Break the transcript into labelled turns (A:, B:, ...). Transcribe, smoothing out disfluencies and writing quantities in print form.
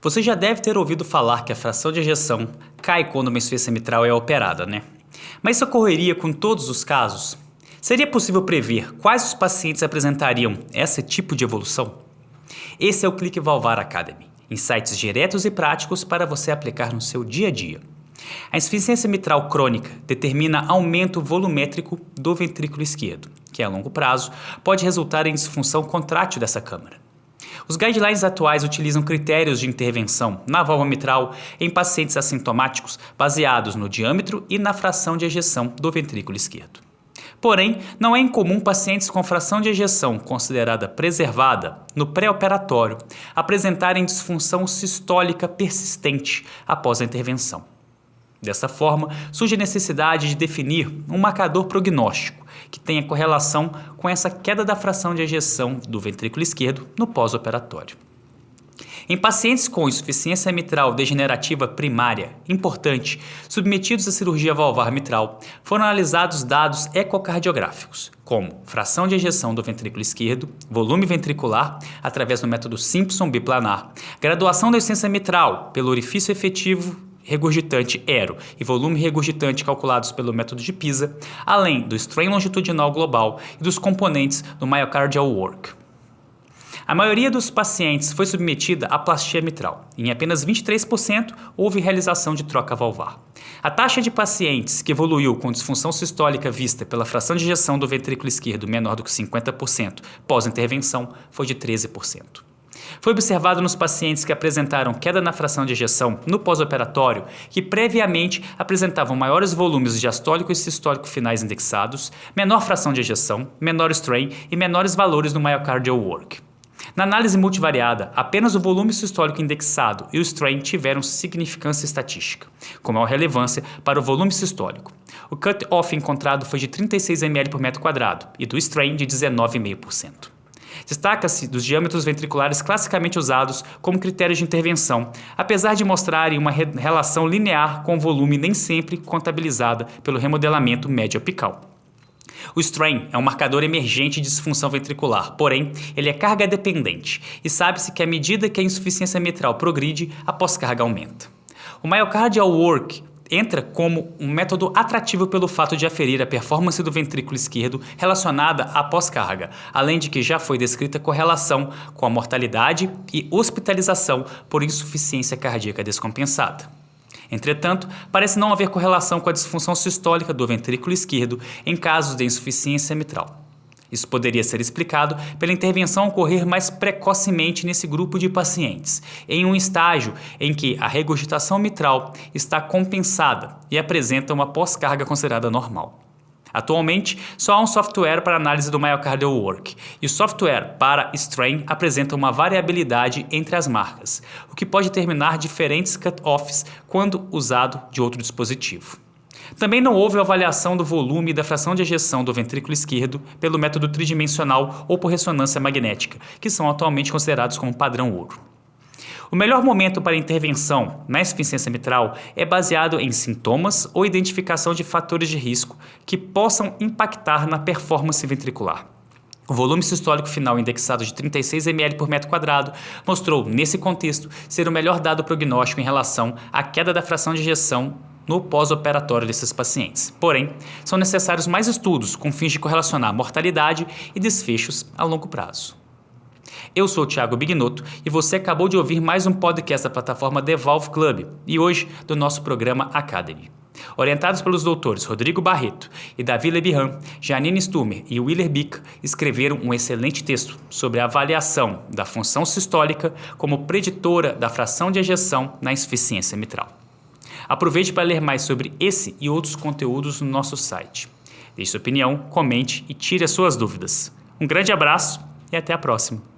A: Você já deve ter ouvido falar que a fração de ejeção cai quando uma insuficiência mitral é operada, né? Mas isso ocorreria com todos os casos? Seria possível prever quais os pacientes apresentariam esse tipo de evolução? Esse é o Clique Valvar Academy, insights diretos e práticos para você aplicar no seu dia a dia. A insuficiência mitral crônica determina aumento volumétrico do ventrículo esquerdo, que a longo prazo pode resultar em disfunção contrátil dessa câmara. Os guidelines atuais utilizam critérios de intervenção na válvula mitral em pacientes assintomáticos baseados no diâmetro e na fração de ejeção do ventrículo esquerdo. Porém, não é incomum pacientes com fração de ejeção considerada preservada no pré-operatório apresentarem disfunção sistólica persistente após a intervenção. Dessa forma, surge a necessidade de definir um marcador prognóstico que tenha correlação com essa queda da fração de ejeção do ventrículo esquerdo no pós-operatório. Em pacientes com insuficiência mitral degenerativa primária, importante, submetidos à cirurgia valvar mitral, foram analisados dados ecocardiográficos, como fração de ejeção do ventrículo esquerdo, volume ventricular, através do método Simpson biplanar, graduação da insuficiência mitral pelo orifício efetivo regurgitante ERO e volume regurgitante calculados pelo método de Pisa, além do strain longitudinal global e dos componentes do myocardial work. A maioria dos pacientes foi submetida à plastia mitral. Em apenas 23% houve realização de troca valvar. A taxa de pacientes que evoluiu com disfunção sistólica vista pela fração de ejeção do ventrículo esquerdo menor do que 50% pós-intervenção foi de 13%. Foi observado nos pacientes que apresentaram queda na fração de ejeção no pós-operatório que previamente apresentavam maiores volumes diastólico e sistólico finais indexados, menor fração de ejeção, menor strain e menores valores no myocardial work. Na análise multivariada, apenas o volume sistólico indexado e o strain tiveram significância estatística, com maior relevância para o volume sistólico. O cut-off encontrado foi de 36 ml por metro quadrado e do strain de 19,5%. Destaca-se dos diâmetros ventriculares classicamente usados como critérios de intervenção, apesar de mostrarem uma relação linear com o volume nem sempre contabilizada pelo remodelamento médio apical. O strain é um marcador emergente de disfunção ventricular, porém, ele é carga dependente e sabe-se que à medida que a insuficiência mitral progride, a pós-carga aumenta. O myocardial work entra como um método atrativo pelo fato de aferir a performance do ventrículo esquerdo relacionada à pós-carga, além de que já foi descrita correlação com a mortalidade e hospitalização por insuficiência cardíaca descompensada. Entretanto, parece não haver correlação com a disfunção sistólica do ventrículo esquerdo em casos de insuficiência mitral. Isso poderia ser explicado pela intervenção ocorrer mais precocemente nesse grupo de pacientes, em um estágio em que a regurgitação mitral está compensada e apresenta uma pós-carga considerada normal. Atualmente, só há um software para análise do myocardial work, e o software para strain apresenta uma variabilidade entre as marcas, o que pode determinar diferentes cut-offs quando usado de outro dispositivo. Também não houve avaliação do volume e da fração de ejeção do ventrículo esquerdo pelo método tridimensional ou por ressonância magnética, que são atualmente considerados como padrão ouro. O melhor momento para intervenção na insuficiência mitral é baseado em sintomas ou identificação de fatores de risco que possam impactar na performance ventricular. O volume sistólico final indexado de 36 ml por metro quadrado mostrou, nesse contexto, ser o melhor dado prognóstico em relação à queda da fração de ejeção no pós-operatório desses pacientes. Porém, são necessários mais estudos com fins de correlacionar mortalidade e desfechos a longo prazo. Eu sou o Thiago Bignotto e você acabou de ouvir mais um podcast da plataforma The Valve Club e hoje do nosso programa Academy. Orientados pelos doutores Rodrigo Barreto e Davi Lebihan, Janine Sturmer e Willer Bick escreveram um excelente texto sobre a avaliação da função sistólica como preditora da fração de ejeção na insuficiência mitral. Aproveite para ler mais sobre esse e outros conteúdos no nosso site. Deixe sua opinião, comente e tire as suas dúvidas. Um grande abraço e até a próxima.